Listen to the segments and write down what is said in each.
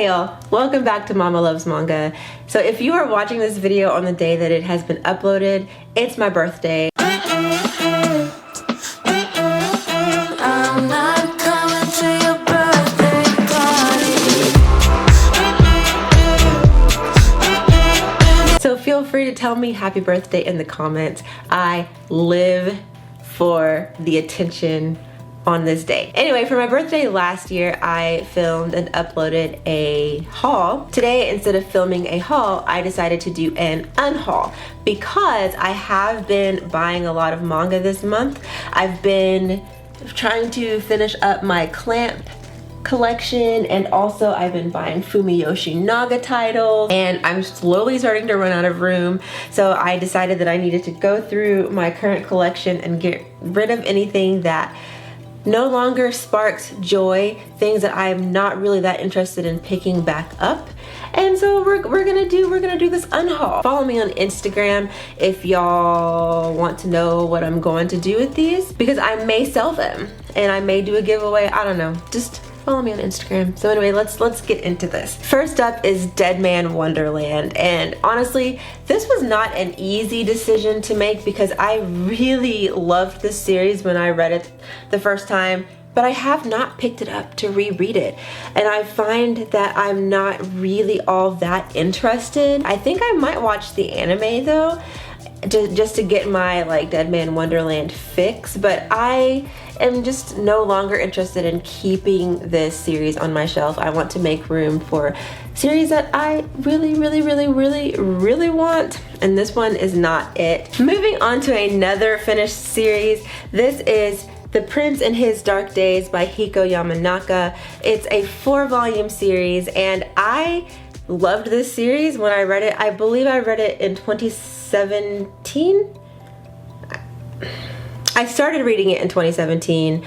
y'all, welcome back to Mama Loves Manga. So if you are watching this video on the day that it has been uploaded, it's my birthday. I'm not coming to your birthday party. So feel free to tell me happy birthday in the comments. I live for the attention on this day. Anyway, for my birthday last year, I filmed and uploaded a haul. Today, instead of filming a haul, I decided to do an unhaul because I have been buying a lot of manga this month. I've been trying to finish up my Clamp collection, and also I've been buying Fumiyoshi Naga titles, and I'm slowly starting to run out of room. So I decided that I needed to go through my current collection and get rid of anything that no longer sparks joy, things that I'm not really that interested in picking back up. And so we're gonna do this unhaul. Follow me on Instagram if y'all want to know what I'm going to do with these, because I may sell them and I may do a giveaway. I don't know, just follow me on Instagram. So anyway, let's get into this. First up is Deadman Wonderland, and honestly, this was not an easy decision to make because I really loved this series when I read it the first time, but I have not picked it up to reread it, and I find that I'm not really all that interested. I think I might watch the anime though, just to get my like Deadman Wonderland fix, but I am just no longer interested in keeping this series on my shelf. I want to make room for series that I really want, and this one is not it. Moving on to another finished series, this is The Prince in His Dark Days by Hiko Yamanaka. It's a 4-volume series, and I loved this series when I read it. I believe I read it in 2017. I started reading it in 2017.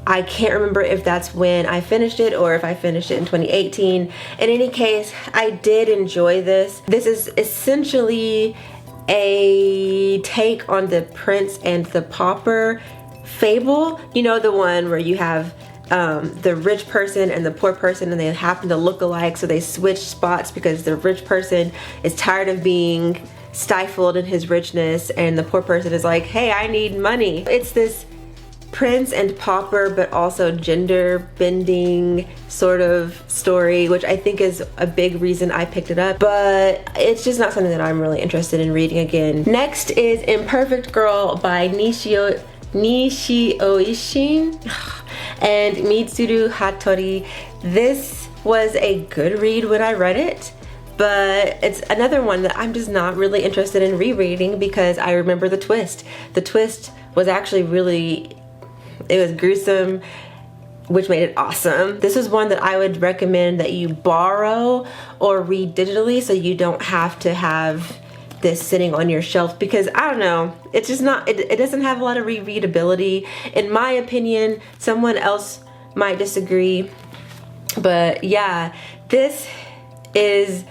I can't remember if that's when I finished it or if I finished it in 2018. In any case, I did enjoy this. This is essentially a take on the Prince and the Pauper fable. You know, the one where you have the rich person and the poor person, and they happen to look alike, so they switch spots because the rich person is tired of being stifled in his richness, and the poor person is like, hey, I need money. It's this Prince and Pauper, but also gender bending sort of story, which I think is a big reason I picked it up, but it's just not something that I'm really interested in reading again. Next is Imperfect Girl by Nishio Ishin and Mitsuru Hattori. This was a good read when I read it, but it's another one that I'm just not really interested in rereading because I remember the twist. The twist was actually it was gruesome, which made it awesome. This is one that I would recommend that you borrow or read digitally so you don't have to have this sitting on your shelf, because I don't know, it's just not, it doesn't have a lot of rereadability in my opinion. Someone else might disagree, but yeah, this is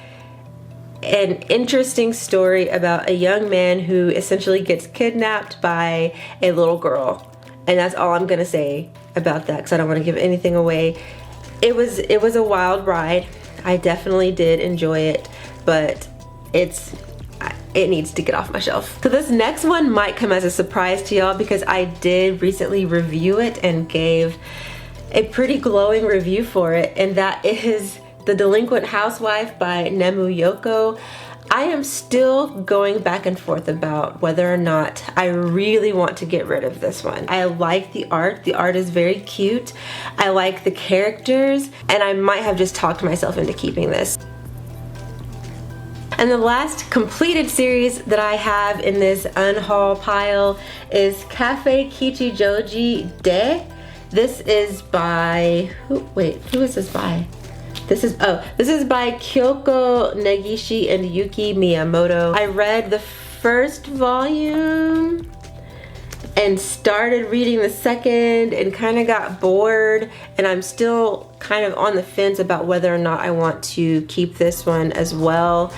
an interesting story about a young man who essentially gets kidnapped by a little girl, and that's all I'm gonna say about that because I don't want to give anything away. It was a wild ride. I definitely did enjoy it, but it needs to get off my shelf. So this next one might come as a surprise to y'all because I did recently review it and gave a pretty glowing review for it, and that is The Delinquent Housewife by Nemu Yoko. I am still going back and forth about whether or not I really want to get rid of this one. I like the art. The art is very cute. I like the characters, and I might have just talked myself into keeping this. And the last completed series that I have in this unhaul pile is Cafe Kiichi Joji De. This is by, who is this by? This is by Kyoko Negishi and Yuki Miyamoto. I read the first volume and started reading the second and kind of got bored, and I'm still kind of on the fence about whether or not I want to keep this one as well.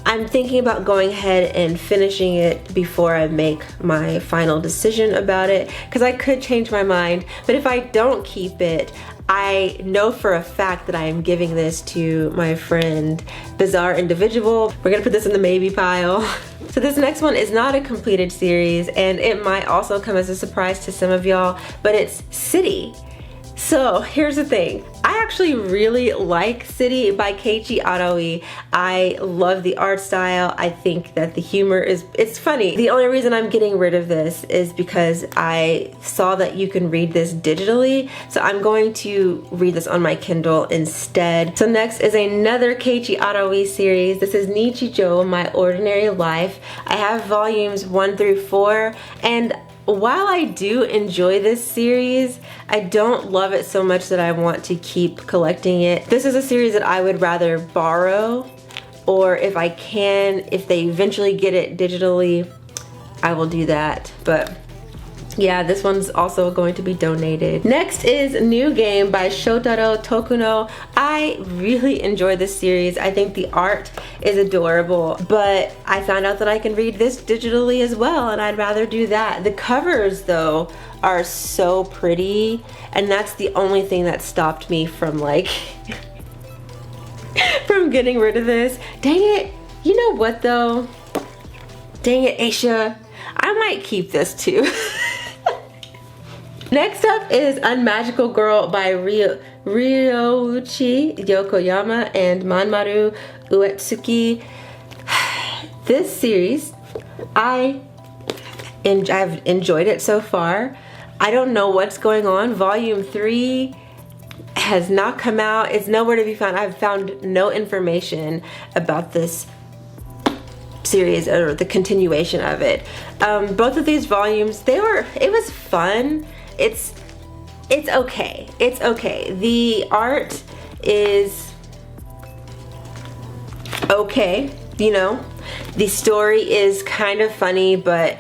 I'm thinking about going ahead and finishing it before I make my final decision about it, because I could change my mind. But if I don't keep it, I know for a fact that I am giving this to my friend Bizarre Individual. We're gonna put this in the maybe pile. So this next one is not a completed series, and it might also come as a surprise to some of y'all, but it's City. So here's the thing, I actually really like City by Kiichi. I love the art style. I think that the humor it's funny. The only reason I'm getting rid of this is because I saw that you can read this digitally, so I'm going to read this on my Kindle instead. So next is another Kiichi series. This is Nichijou, My Ordinary Life. I have volumes 1 through 4, and while I do enjoy this series, I don't love it so much that I want to keep collecting it. This is a series that I would rather borrow, or if I can, if they eventually get it digitally, I will do that. But yeah, this one's also going to be donated. Next is New Game by Shotaro Tokuno. I really enjoy this series. I think the art is adorable, but I found out that I can read this digitally as well, and I'd rather do that. The covers though are so pretty, and that's the only thing that stopped me from like from getting rid of this. Dang it, you know what though? Dang it, Aisha, I might keep this too. Next up is Unmagical Girl by Ryoichi Yokoyama and Manmaru Uetsuki. This series, I've enjoyed it so far. I don't know what's going on. Volume 3 has not come out. It's nowhere to be found. I've found no information about this series or the continuation of it. Both of these volumes, it was fun. It's okay. It's okay. The art is okay, you know. The story is kind of funny, but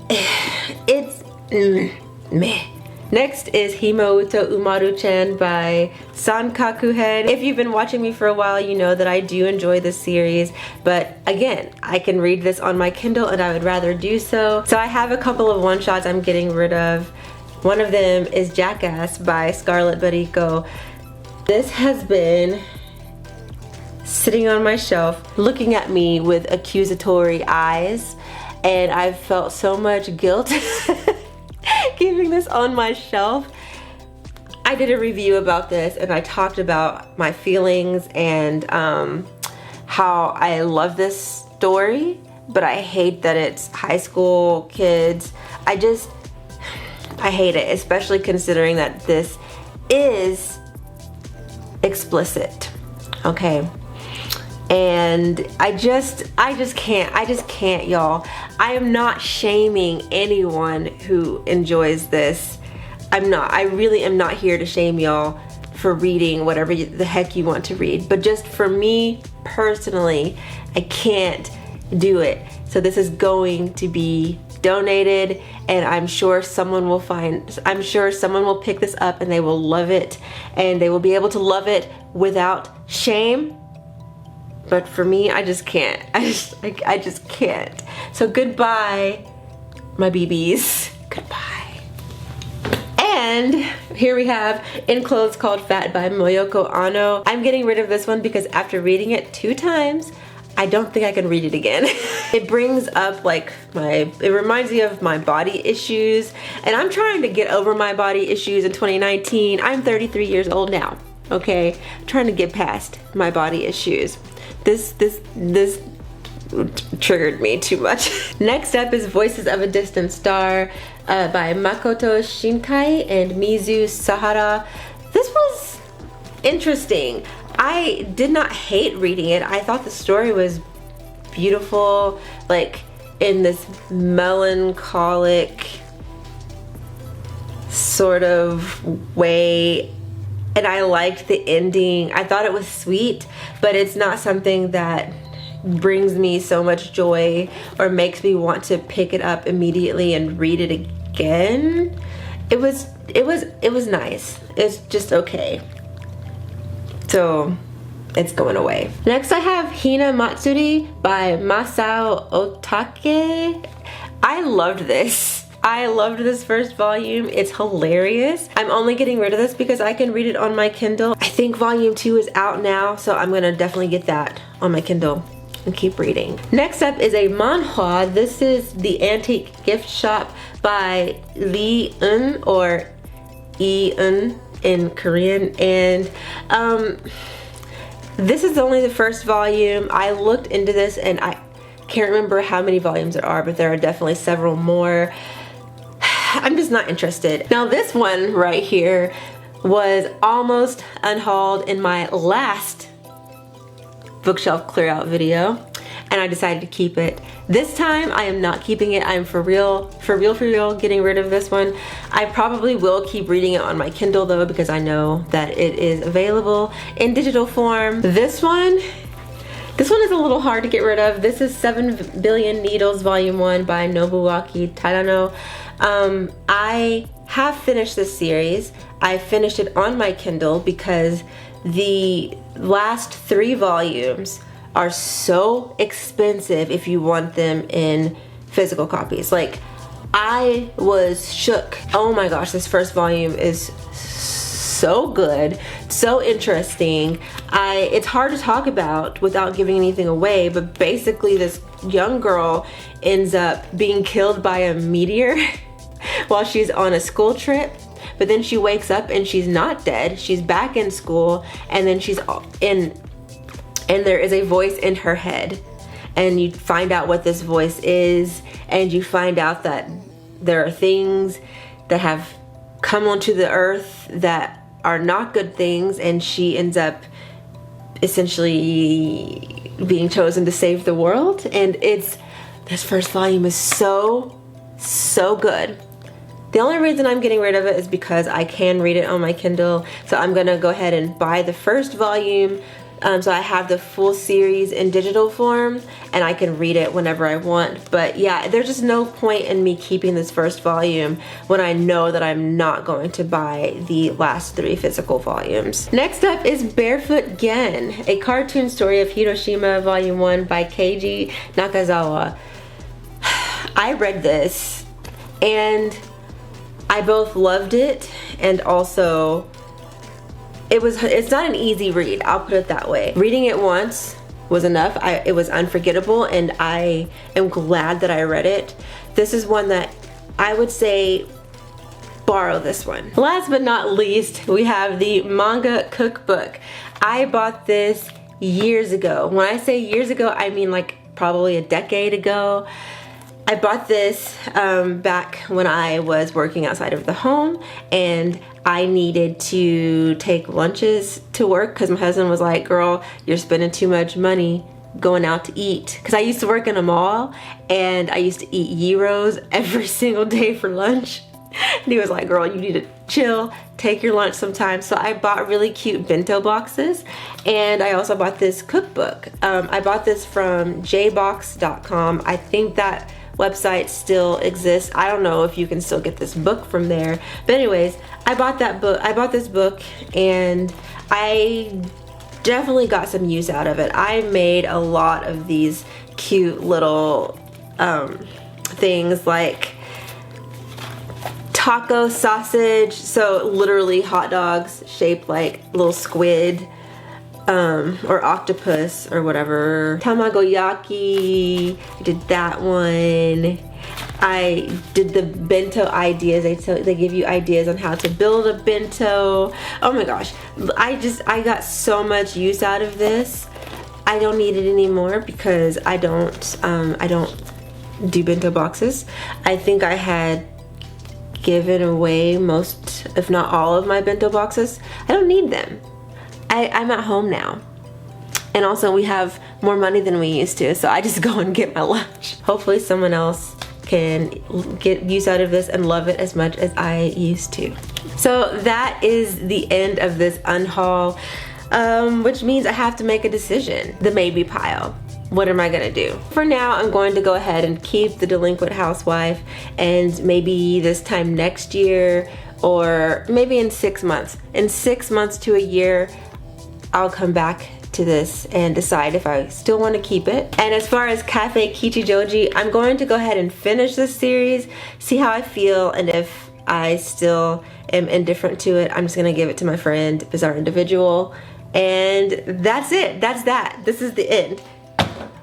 it's meh. Next is Himouto Umaru-chan by Sankaku Head. If you've been watching me for a while, you know that I do enjoy this series, but again, I can read this on my Kindle and I would rather do so. So I have a couple of one-shots I'm getting rid of. One of them is Jackass by Scarlett Barrico. This has been sitting on my shelf, looking at me with accusatory eyes, and I've felt so much guilt keeping this on my shelf. I did a review about this and I talked about my feelings and how I love this story, but I hate that it's high school kids. I hate it, especially considering that this is explicit, okay? And I just can't, y'all. I am not shaming anyone who enjoys this. I really am not here to shame y'all for reading whatever the heck you want to read. But just for me personally, I can't do it. So this is going to be donated, and I'm sure someone will pick this up and they will love it, and they will be able to love it without shame. But for me, I just can't. I just can't. So goodbye, my BBs. Goodbye. And here we have In Clothes Called Fat by Moyoko Ano. I'm getting rid of this one because after reading it 2 times, I don't think I can read it again. It brings up like it reminds me of my body issues, and I'm trying to get over my body issues in 2019. I'm 33 years old now, okay? I'm trying to get past my body issues. This triggered me too much. Next up is Voices of a Distant Star by Makoto Shinkai and Mizu Sahara. This was interesting. I did not hate reading it. I thought the story was beautiful, like in this melancholic sort of way, and I liked the ending. I thought it was sweet, but it's not something that brings me so much joy or makes me want to pick it up immediately and read it again. It was nice. It's just okay. So it's going away. Next I have Hina Matsuri by Masao Otake. I loved this. I loved this first volume. It's hilarious. I'm only getting rid of this because I can read it on my Kindle. I think volume 2 is out now, so I'm gonna definitely get that on my Kindle and keep reading. Next up is a manhwa. This is The Antique Gift Shop by Lee Eun, or E-eun in Korean, and this is only the first volume. I looked into this and I can't remember how many volumes there are, but there are definitely several more. I'm just not interested. Now this one right here was almost unhauled in my last bookshelf clear out video, and I decided to keep it. This time I am not keeping it. I'm for real getting rid of this one. I probably will keep reading it on my Kindle though, because I know that it is available in digital form. This one is a little hard to get rid of. This is 7 Billion Needles Volume 1 by Nobuaki Tadano. I have finished this series. I finished it on my Kindle because the last 3 volumes are so expensive if you want them in physical copies. Like, I was shook. Oh my gosh, this first volume is so good, so interesting. It's hard to talk about without giving anything away, but basically this young girl ends up being killed by a meteor while she's on a school trip, but then she wakes up and she's not dead. She's back in school, and then and there is a voice in her head, and you find out what this voice is, and you find out that there are things that have come onto the earth that are not good things, and she ends up essentially being chosen to save the world. And this first volume is so good. The only reason I'm getting rid of it is because I can read it on my Kindle, so I'm gonna go ahead and buy the first volume, so I have the full series in digital form and I can read it whenever I want. But yeah, there's just no point in me keeping this first volume when I know that I'm not going to buy the last 3 physical volumes. Next up is Barefoot Again, a cartoon story of Hiroshima Volume 1 by Keiji Nakazawa. I read this and I both loved it and also it's not an easy read, I'll put it that way. Reading it once was enough. It was unforgettable, and I am glad that I read it. This is one that I would say borrow this one. Last but not least, we have the Manga Cookbook. I bought this years ago. When I say years ago, I mean like probably a decade ago. I bought this back when I was working outside of the home, and I needed to take lunches to work because my husband was like, girl, you're spending too much money going out to eat. Because I used to work in a mall and I used to eat gyros every single day for lunch. And he was like, girl, you need to chill, take your lunch sometime. So I bought really cute bento boxes, and I also bought this cookbook. I bought this from jbox.com. I think that website still exists. I don't know if you can still get this book from there, but anyways, I bought this book and I definitely got some use out of it. I made a lot of these cute little things like taco sausage, so literally hot dogs shaped like little squid, or octopus or whatever. Tamagoyaki, I did that one. I did the bento ideas. They give you ideas on how to build a bento. Oh my gosh, I got so much use out of this. I don't need it anymore because I don't do bento boxes. I think I had given away most, if not all, of my bento boxes. I don't need them. I'm at home now, and also we have more money than we used to, so I just go and get my lunch. Hopefully someone else can get use out of this and love it as much as I used to. So that is the end of this unhaul, which means I have to make a decision. The maybe pile. What am I gonna do? For now, I'm going to go ahead and keep the Delinquent Housewife, and maybe this time next year, or maybe in 6 months. In 6 months to a year, I'll come back to this and decide if I still want to keep it. And as far as Cafe Kiichi Joji, I'm going to go ahead and finish this series, see how I feel, and if I still am indifferent to it, I'm just gonna give it to my friend, Bizarre Individual. And that's it, that's that. This is the end.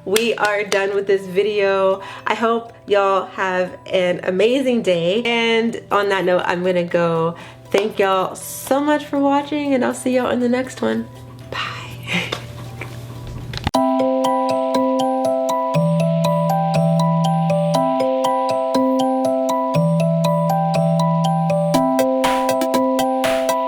We are done with this video. I hope y'all have an amazing day. And on that note, I'm gonna go. Thank y'all so much for watching, and I'll see y'all in the next one.